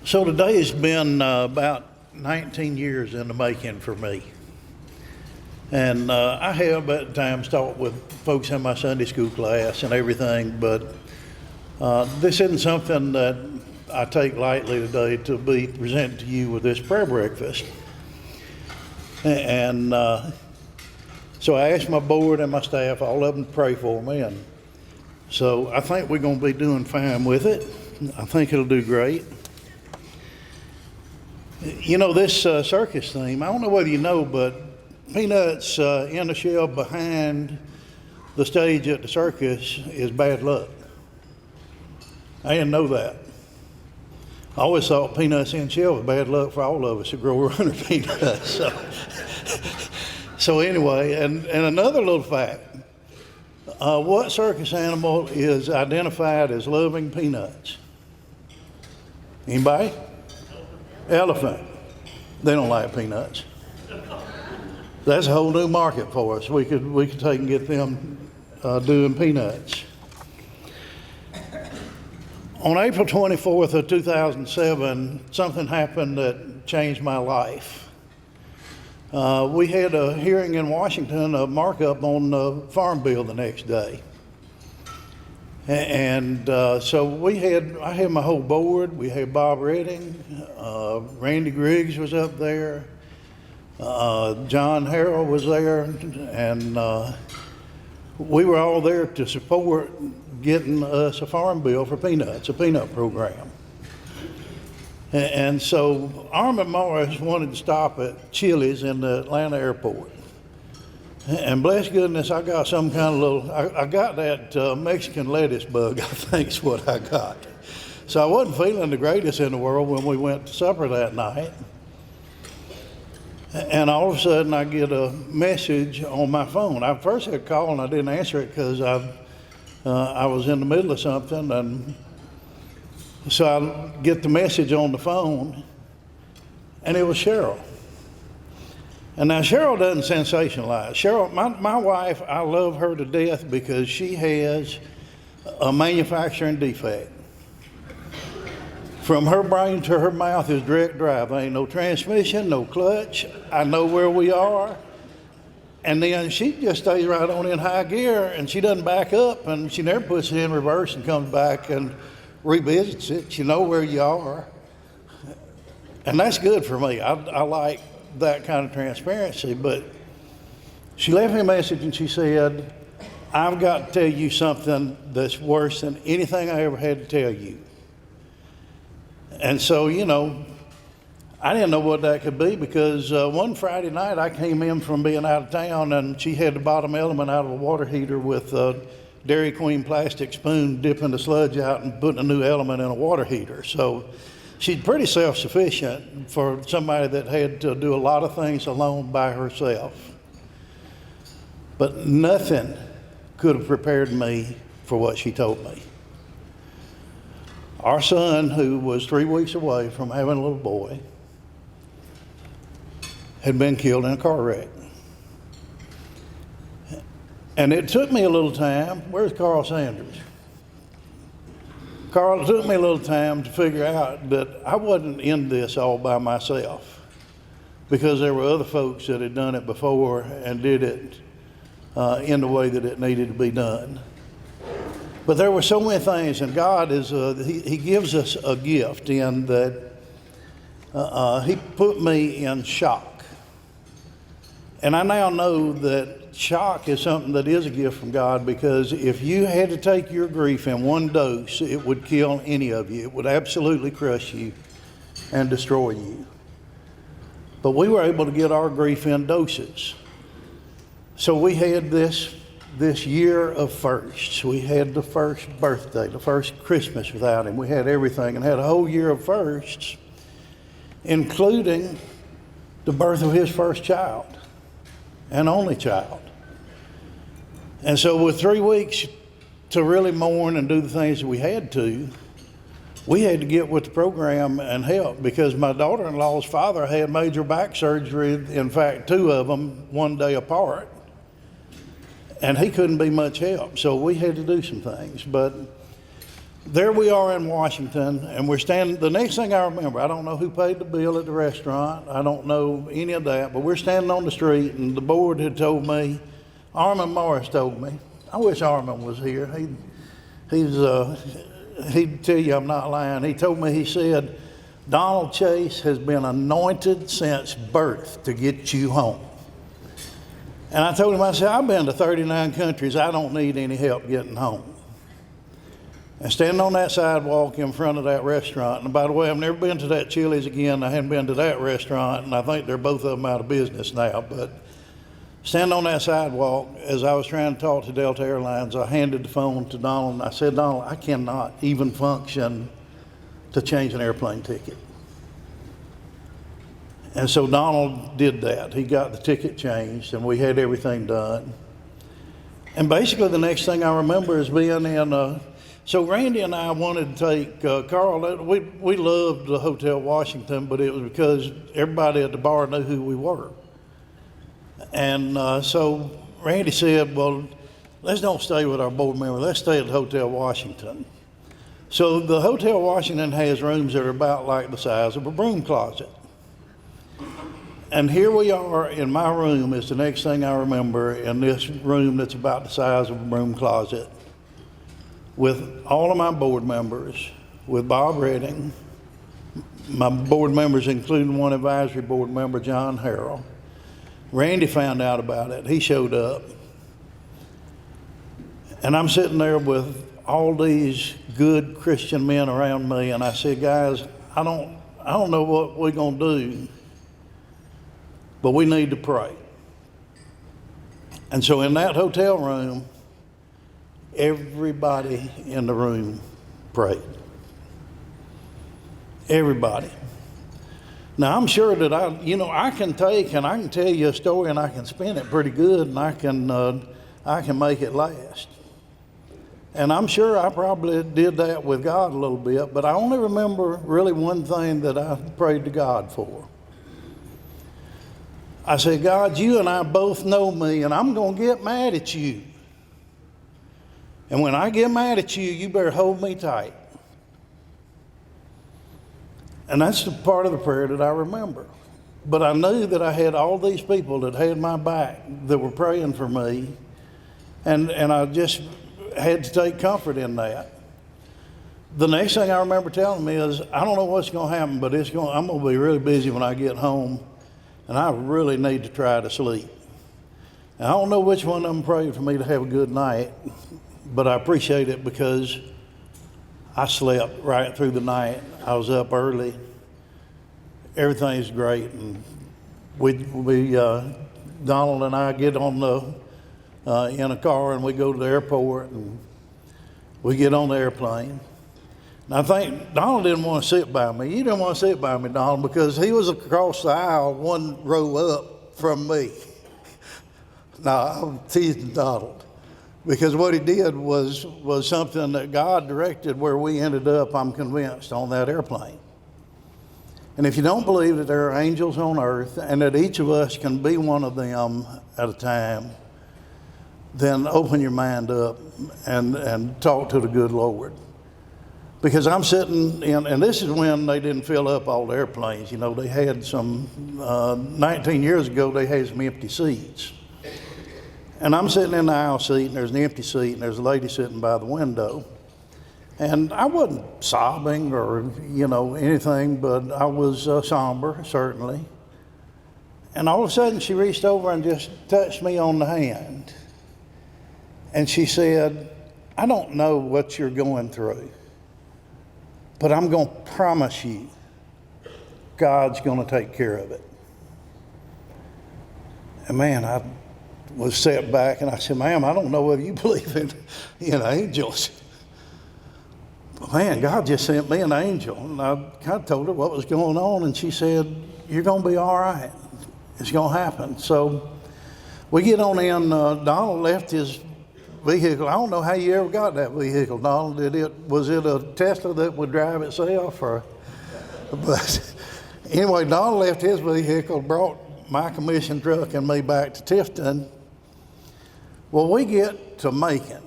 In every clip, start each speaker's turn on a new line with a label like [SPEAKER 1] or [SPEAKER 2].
[SPEAKER 1] So today has been about 19 years in the making for me. And I have at times talked with folks in my Sunday school class and everything, but this isn't something that I take lightly today to be presented to you with this prayer breakfast. And so I asked my board and my staff, all of them, to pray for me. And so I think we're going to be doing fine with it. I think it'll do great. You know, this circus theme, I don't know whether you know, but peanuts in the shell behind the stage at the circus is bad luck. I didn't know that. I always thought peanuts in shell was bad luck for all of us who grow around peanuts. So anyway, and another little fact, what circus animal is identified as loving peanuts? Anybody? Elephant. They don't like peanuts. That's a whole new market for us. We could take and get them doing peanuts. On April 24th of 2007, something happened that changed my life. We had a hearing in Washington, a markup on the farm bill the next day. And so I had my whole board. We had Bob Redding, Randy Griggs was up there, John Harrell was there, and we were all there to support getting us a farm bill for peanuts, a peanut program. And so Armin Morris wanted to stop at Chili's in the Atlanta airport. And bless goodness, I got some kind of I got that Mexican lettuce bug, I think is what I got. So I wasn't feeling the greatest in the world when we went to supper that night. And all of a sudden I get a message on my phone. I first had a call and I didn't answer it because I was in the middle of something. And so I get the message on the phone and it was Cheryl. And now Cheryl doesn't sensationalize. Cheryl, my wife, I love her to death because she has a manufacturing defect. From her brain to her mouth is direct drive. There ain't no transmission, no clutch. I know where we are. And then she just stays right on in high gear and she doesn't back up and she never puts it in reverse and comes back and revisits it. You know where you are. And that's good for me. I like that kind of transparency, but she left me a message and she said, I've got to tell you something that's worse than anything I ever had to tell you. And so, you know, I didn't know what that could be because one Friday night I came in from being out of town and she had the bottom element out of a water heater with a Dairy Queen plastic spoon dipping the sludge out and putting a new element in a water heater. So she's pretty self-sufficient for somebody that had to do a lot of things alone by herself. But nothing could have prepared me for what she told me. Our son, who was 3 weeks away from having a little boy, had been killed in a car wreck. And it took me a little time. Where's Carl Sanders? Carl, it took me a little time to figure out that I wasn't in this all by myself because there were other folks that had done it before and did it in the way that it needed to be done. But there were so many things, and God He gives us a gift in that He put me in shock. And I now know that shock is something that is a gift from God because if you had to take your grief in one dose, it would kill any of you. It would absolutely crush you and destroy you. But we were able to get our grief in doses. So we had this year of firsts. We had the first birthday, the first Christmas without him. We had everything and had a whole year of firsts, including the birth of his first child and only child. And so with 3 weeks to really mourn and do the things that we had to get with the program and help because my daughter-in-law's father had major back surgery, in fact, 2 of them, 1 day apart. And he couldn't be much help, so we had to do some things. But there we are in Washington, and we're standing. The next thing I remember, I don't know who paid the bill at the restaurant. I don't know any of that, but we're standing on the street, and the board had told me, Armin Morris told me. I wish Armin was here. He'd tell you I'm not lying. He told me, he said, Donald Chase has been anointed since birth to get you home. And I told him, I said, I've been to 39 countries. I don't need any help getting home. And standing on that sidewalk in front of that restaurant, and by the way, I've never been to that Chili's again. I haven't been to that restaurant, and I think they're both of them out of business now. But standing on that sidewalk, as I was trying to talk to Delta Airlines, I handed the phone to Donald, and I said, Donald, I cannot even function to change an airplane ticket. And so Donald did that. He got the ticket changed, and we had everything done. And basically the next thing I remember is being in, so Randy and I wanted to take Carl. We loved the Hotel Washington, but it was because everybody at the bar knew who we were. And so Randy said, well, let's don't stay with our board member. Let's stay at the Hotel Washington. So the Hotel Washington has rooms that are about like the size of a broom closet. And here we are in my room, is the next thing I remember, in this room that's about the size of a broom closet, with all of my board members, with Bob Redding, my board members including one advisory board member, John Harrell. Randy found out about it. He showed up. And I'm sitting there with all these good Christian men around me, and I said, guys, I don't know what we're going to do, but we need to pray. And so in that hotel room, everybody in the room prayed. Everybody. Now, I'm sure that I can take and I can tell you a story and I can spin it pretty good, and I can make it last. And I'm sure I probably did that with God a little bit, but I only remember really one thing that I prayed to God for. I said, God, you and I both know me, and I'm going to get mad at you. And when I get mad at you, you better hold me tight. And that's the part of the prayer that I remember. But I knew that I had all these people that had my back, that were praying for me, and I just had to take comfort in that. The next thing I remember telling me is, I don't know what's going to happen, but I'm going to be really busy when I get home, and I really need to try to sleep. And I don't know which one of them prayed for me to have a good night, but I appreciate it because I slept right through the night. I was up early. Everything's great. And Donald and I get on in a car, and we go to the airport, and we get on the airplane. And I think Donald didn't want to sit by me. You didn't want to sit by me, Donald, because he was across the aisle one row up from me. No, I'm teasing Donald, because what he did was something that God directed, where we ended up, I'm convinced, on that airplane. And if you don't believe that there are angels on earth and that each of us can be one of them at a time, then open your mind up and talk to the good Lord. Because I'm sitting in, and this is when they didn't fill up all the airplanes. You know, they had 19 years ago, they had some empty seats. And I'm sitting in the aisle seat, and there's an empty seat, and there's a lady sitting by the window. And I wasn't sobbing or, anything, but I was somber, certainly. And all of a sudden, she reached over and just touched me on the hand. And she said, I don't know what you're going through, but I'm going to promise you, God's going to take care of it. And man, I was set back, and I said, ma'am, I don't know whether you believe in angels. But man, God just sent me an angel. And I kind of told her what was going on, and she said, you're going to be all right. It's going to happen. So we get on in. Donald left his vehicle. I don't know how you ever got that vehicle, Donald. Was it a Tesla that would drive itself? But anyway, Donald left his vehicle, brought my commission truck and me back to Tifton. Well, we get to Macon,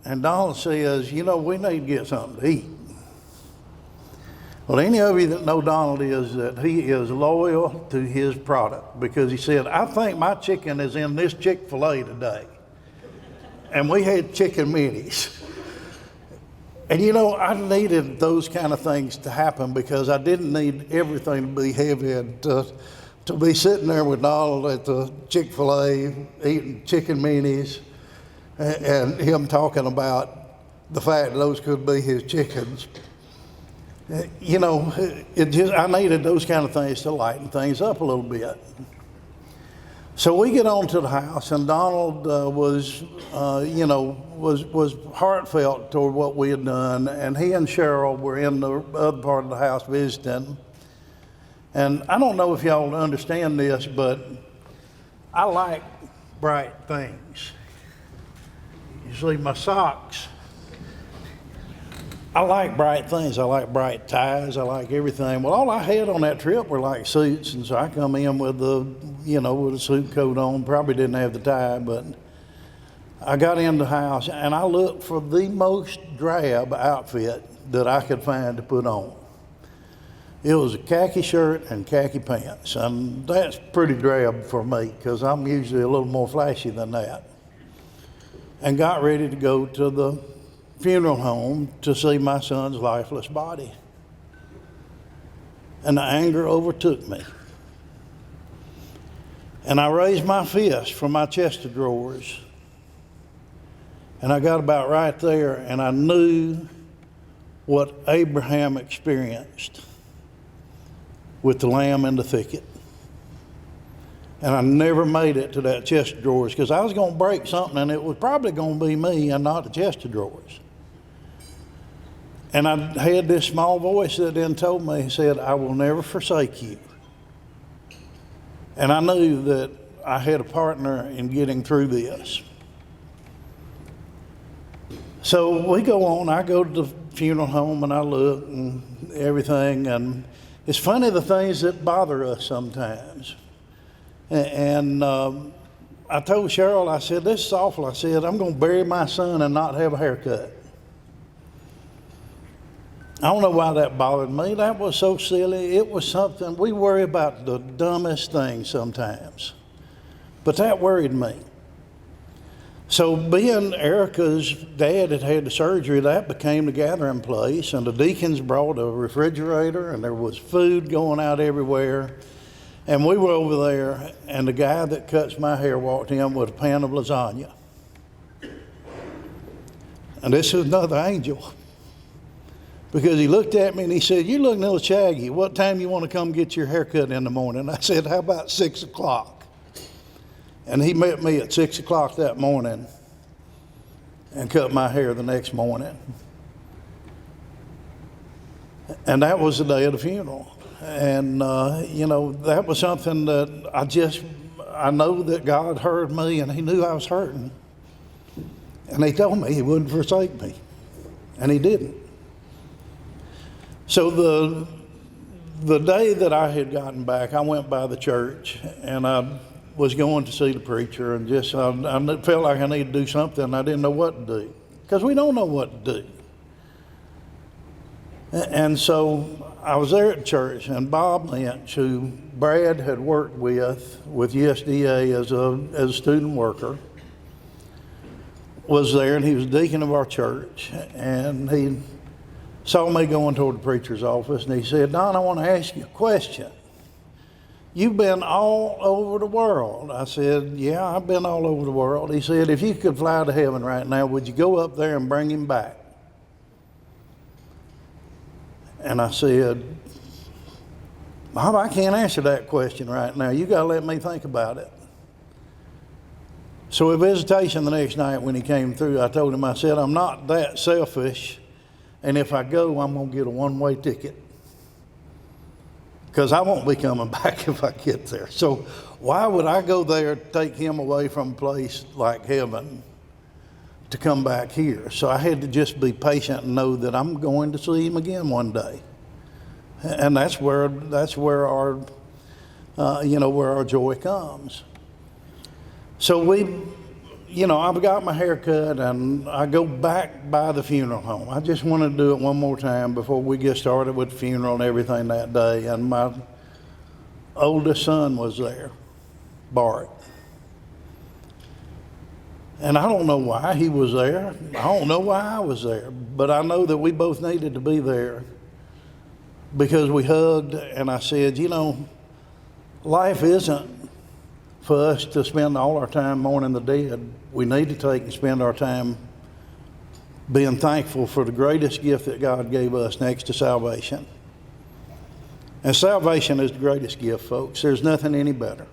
[SPEAKER 1] And Donald says, you know, we need to get something to eat. Well, any of you that know Donald is that he is loyal to his product, because he said, I think my chicken is in this Chick-fil-A today. And we had chicken minis. And you know, I needed those kind of things to happen, because I didn't need everything to be heavy, and to be sitting there with Donald at the Chick-fil-A eating chicken minis, and him talking about the fact that those could be his chickens. You know, I needed those kind of things to lighten things up a little bit. So we get on to the house, and Donald was heartfelt toward what we had done, and he and Cheryl were in the other part of the house visiting. And I don't know if y'all understand this, but I like bright things. You see, my socks, I like bright things. I like bright ties. I like everything. Well, all I had on that trip were like suits, and so I come in with with a suit coat on. Probably didn't have the tie, but I got in the house and I looked for the most drab outfit that I could find to put on. It was a khaki shirt and khaki pants, and that's pretty drab for me, because I'm usually a little more flashy than that. And got ready to go to the funeral home to see my son's lifeless body. And the anger overtook me. And I raised my fist from my chest of drawers. And I got about right there, and I knew what Abraham experienced with the lamb in the thicket. And I never made it to that chest of drawers, because I was going to break something, and it was probably going to be me and not the chest of drawers. And I had this small voice that then told me, he said, I will never forsake you. And I knew that I had a partner in getting through this. So we go on, I go to the funeral home and I look and everything, and it's funny the things that bother us sometimes. And I told Cheryl, I said, this is awful. I said, I'm going to bury my son and not have a haircut. I don't know why that bothered me. That was so silly. It was something, we worry about the dumbest things sometimes. But that worried me. So being Erica's dad had had the surgery, that became the gathering place, and the deacons brought a refrigerator, and there was food going out everywhere. And we were over there, and the guy that cuts my hair walked in with a pan of lasagna. And this is another angel. Because he looked at me and he said, you look a little shaggy. What time you want to come get your haircut in the morning? I said, how about 6 o'clock? And he met me at 6 o'clock that morning and cut my hair the next morning. And that was the day of the funeral. And, that was something that I know that God heard me, and he knew I was hurting. And he told me he wouldn't forsake me. And he didn't. So the day that I had gotten back, I went by the church, and I was going to see the preacher, and I felt like I needed to do something, and I didn't know what to do, because we don't know what to do. And so I was there at church, and Bob Lynch, who Brad had worked with USDA as a student worker, was there, and he was deacon of our church, and he saw me going toward the preacher's office, and he said, Don, I want to ask you a question. You've been all over the world. I said, yeah, I've been all over the world. He said, if you could fly to heaven right now, would you go up there and bring him back? And I said, Bob, I can't answer that question right now. You got to let me think about it. So at visitation the next night when he came through, I told him, I said, I'm not that selfish, and if I go, I'm going to get a one-way ticket, because I won't be coming back if I get there. So why would I go there, take him away from a place like heaven to come back here? So I had to just be patient and know that I'm going to see him again one day. And that's where our where our joy comes. So we, I've got my hair cut and I go back by the funeral home. I just want to do it one more time before we get started with the funeral and everything that day. And my oldest son was there, Bart. And I don't know why he was there. I don't know why I was there. But I know that we both needed to be there because we hugged and I said, life isn't for us to spend all our time mourning the dead. We need to take and spend our time being thankful for the greatest gift that God gave us next to salvation. And salvation is the greatest gift, folks. There's nothing any better.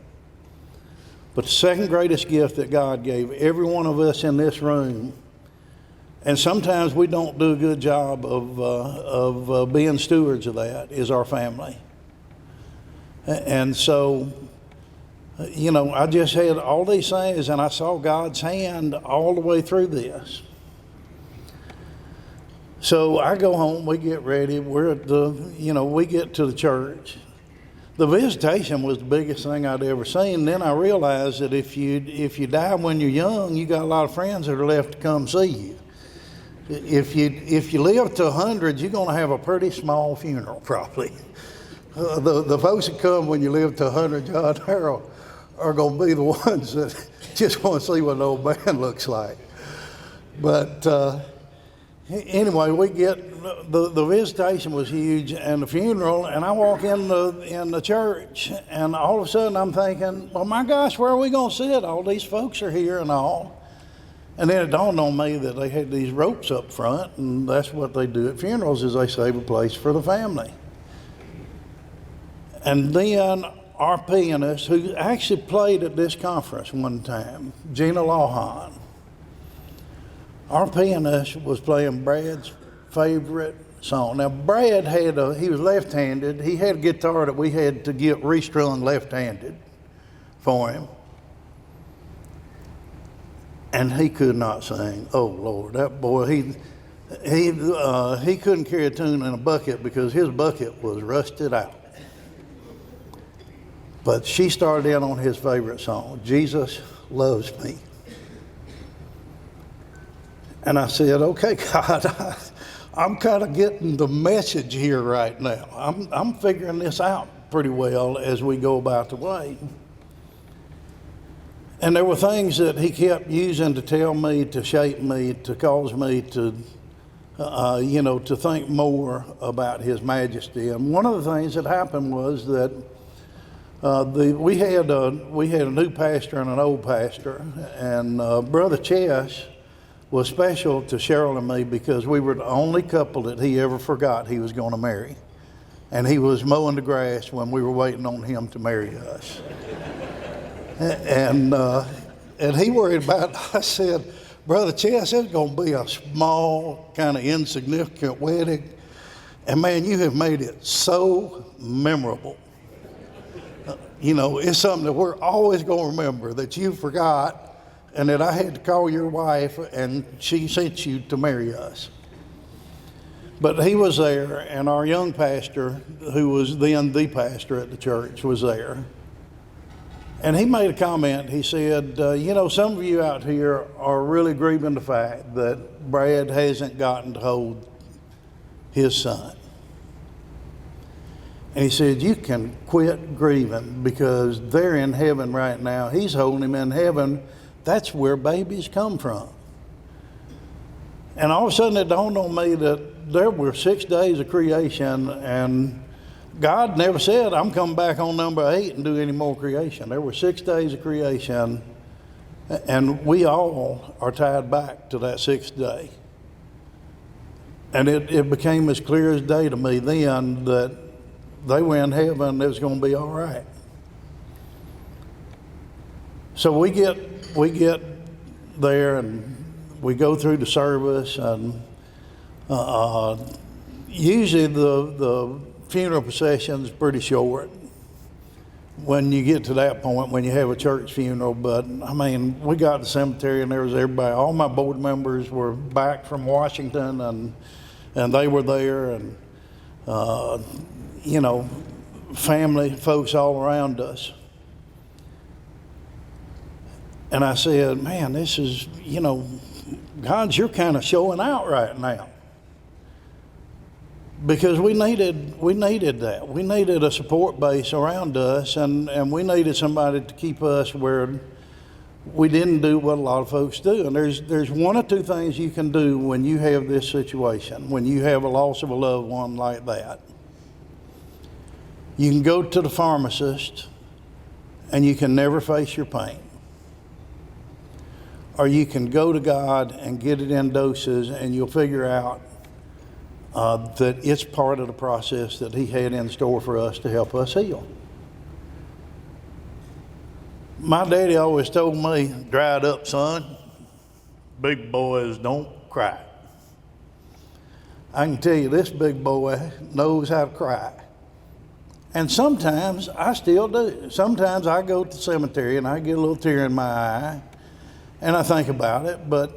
[SPEAKER 1] But the second greatest gift that God gave every one of us in this room, and sometimes we don't do a good job of being stewards of that, is our family. And so, I just had all these things, and I saw God's hand all the way through this. So I go home, we get ready, we're at we get to the church. The visitation was the biggest thing I'd ever seen. Then I realized that if you die when you're young, you got a lot of friends that are left to come see you. If you live to 100, you're going to have a pretty small funeral, probably. The folks that come when you live to 100, John Harold, are going to be the ones that just want to see what an old man looks like. But anyway, we get the visitation was huge, and the funeral, and I walk in the church, and all of a sudden I'm thinking, well, my gosh, where are we going to sit? All these folks are here and all. And then it dawned on me that they had these ropes up front, and that's what they do at funerals, is they save a place for the family. And then our pianist, who actually played at this conference one time, Gina Lawhon, our pianist was playing Brad's favorite song. Now, Brad he was left-handed. He had a guitar that we had to get restrung left-handed for him. And he could not sing. Oh, Lord, that boy, he couldn't carry a tune in a bucket because his bucket was rusted out. But she started in on his favorite song, Jesus Loves Me. And I said, okay, God, I'm kind of getting the message here right now. I'm figuring this out pretty well as we go about the way. And there were things that he kept using to tell me, to shape me, to cause me to, to think more about His majesty. And one of the things that happened was that we had a new pastor and an old pastor, and Brother Chess was special to Cheryl and me because we were the only couple that he ever forgot he was going to marry. And he was mowing the grass when we were waiting on him to marry us. And he worried about, I said, Brother Chess, it's going to be a small, kind of insignificant wedding. And man, you have made it so memorable. It's something that we're always going to remember, that you forgot, and that I had to call your wife and she sent you to marry us. But he was there, and our young pastor, who was then the pastor at the church, was there. And he made a comment. He said, some of you out here are really grieving the fact that Brad hasn't gotten to hold his son. And he said, you can quit grieving because they're in heaven right now. He's holding him in heaven. That's where babies come from. And all of a sudden it dawned on me that there were 6 days of creation, and God never said, I'm coming back on number 8 and do any more creation. There were 6 days of creation, and we all are tied back to that 6th day. And it became as clear as day to me then that they were in heaven, it was going to be all right. So we get there and we go through the service, and usually the funeral procession is pretty short when you get to that point, when you have a church funeral. But I mean, we got to the cemetery and there was everybody. All my board members were back from Washington, and they were there, and family, folks all around us. And I said, man, this is, God, you're kind of showing out right now. Because we needed that. We needed a support base around us, and we needed somebody to keep us where we didn't do what a lot of folks do. And there's one or two things you can do when you have this situation, when you have a loss of a loved one like that. You can go to the pharmacist and you can never face your pain. Or you can go to God and get it in doses, and you'll figure out that it's part of the process that He had in store for us to help us heal. My daddy always told me, dry it up, son. Big boys don't cry. I can tell you this big boy knows how to cry. And sometimes I still do. Sometimes I go to the cemetery and I get a little tear in my eye and I think about it, but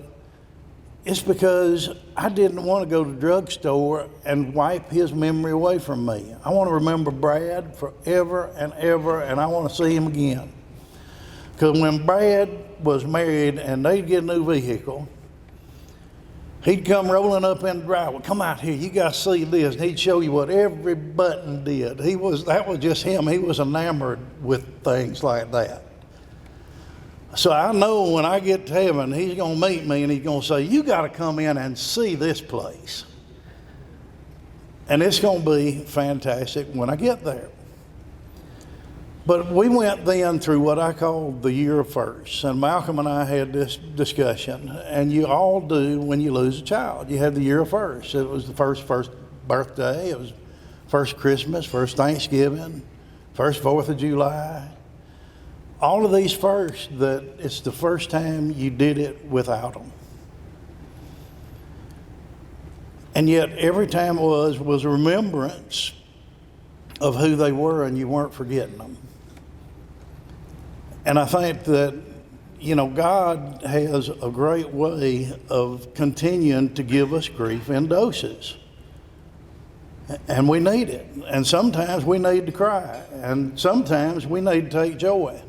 [SPEAKER 1] it's because I didn't want to go to the drugstore and wipe his memory away from me. I want to remember Brad forever and ever, and I want to see him again. Because when Brad was married and they'd get a new vehicle, he'd come rolling up in the driveway. Come out here, you got to see this. And he'd show you what every button did. That was just him. He was enamored with things like that. So I know when I get to heaven, He's going to meet me and He's going to say, you got to come in and see this place. And it's going to be fantastic when I get there. But we went then through what I call the year of firsts. And Malcolm and I had this discussion, and you all do when you lose a child. You have the year of firsts. It was the first birthday, it was first Christmas, first Thanksgiving, first 4th of July. All of these firsts, that it's the first time you did it without them. And yet every time it was a remembrance of who they were, and you weren't forgetting them. And I think that, God has a great way of continuing to give us grief in doses. And we need it. And sometimes we need to cry. And sometimes we need to take joy.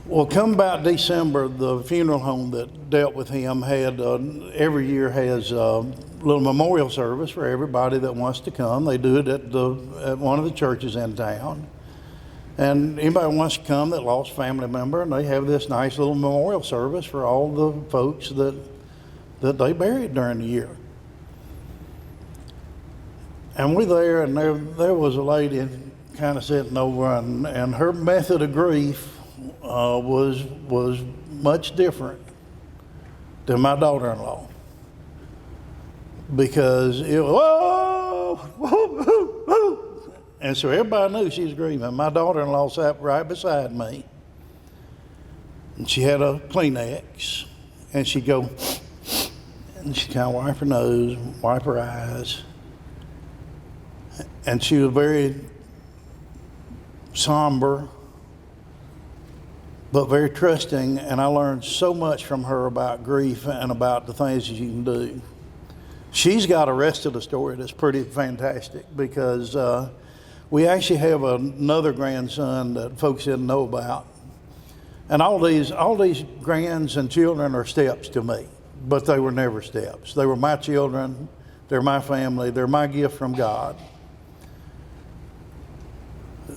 [SPEAKER 1] Well, come about December, the funeral home that dealt with him had every year has a little memorial service for everybody that wants to come. They do it at one of the churches in town. And anybody wants to come that lost a family member, and they have this nice little memorial service for all the folks that they buried during the year. And we're there, and there was a lady kind of sitting over, and her method of grief was much different than my daughter-in-law, because it was whoa, whoa, whoa, whoa. And so everybody knew she was grieving. My daughter-in-law sat right beside me, and she had a Kleenex, and she'd go, and she'd kind of wipe her nose, wipe her eyes, and she was very somber, but very trusting, and I learned so much from her about grief and about the things that you can do. She's got a rest of the story that's pretty fantastic, because we actually have another grandson that folks didn't know about. And all these grands and children are steps to me, but they were never steps. They were my children, they're my family, they're my gift from God.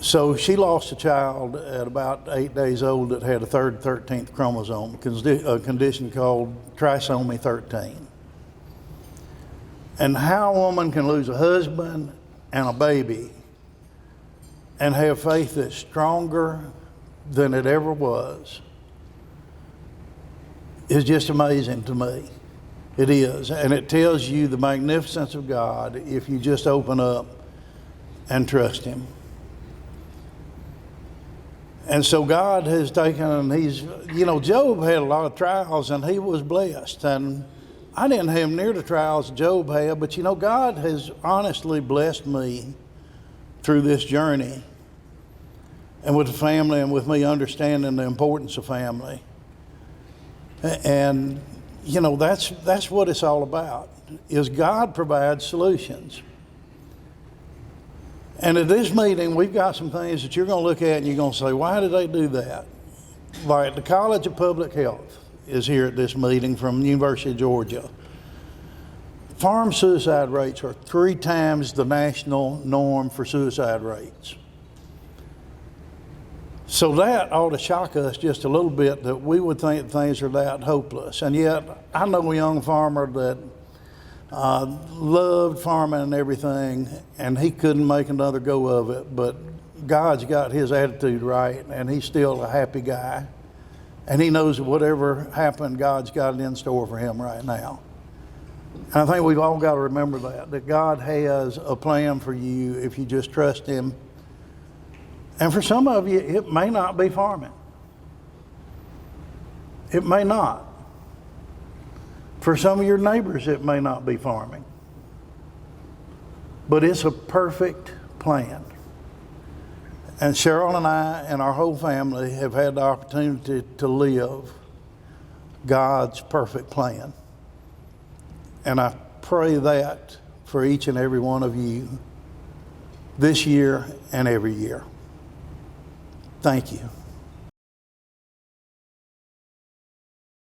[SPEAKER 1] So she lost a child at about 8 days old that had a 13th chromosome, a condition called trisomy 13. And how a woman can lose a husband and a baby and have faith that's stronger than it ever was is just amazing to me. It is. And it tells you the magnificence of God if you just open up and trust Him. And so God has taken, and Job had a lot of trials, and he was blessed. And I didn't have near the trials Job had, but God has honestly blessed me through this journey, and with the family, and with me understanding the importance of family. And that's what it's all about, is God provides solutions. And at this meeting, we've got some things that you're going to look at and you're going to say, why did they do that? Like the College of Public Health is here at this meeting from the University of Georgia. Farm suicide rates are 3 times the national norm for suicide rates. So that ought to shock us just a little bit, that we would think things are that hopeless. And yet, I know a young farmer that loved farming and everything, and he couldn't make another go of it, but God's got his attitude right, and he's still a happy guy. And he knows that whatever happened, God's got it in store for him right now. And I think we've all got to remember that God has a plan for you if you just trust him. And for some of you, it may not be farming. It may not. For some of your neighbors, it may not be farming. But it's a perfect plan. And Cheryl and I and our whole family have had the opportunity to live God's perfect plan. And I pray that for each and every one of you this year and every year. Thank you.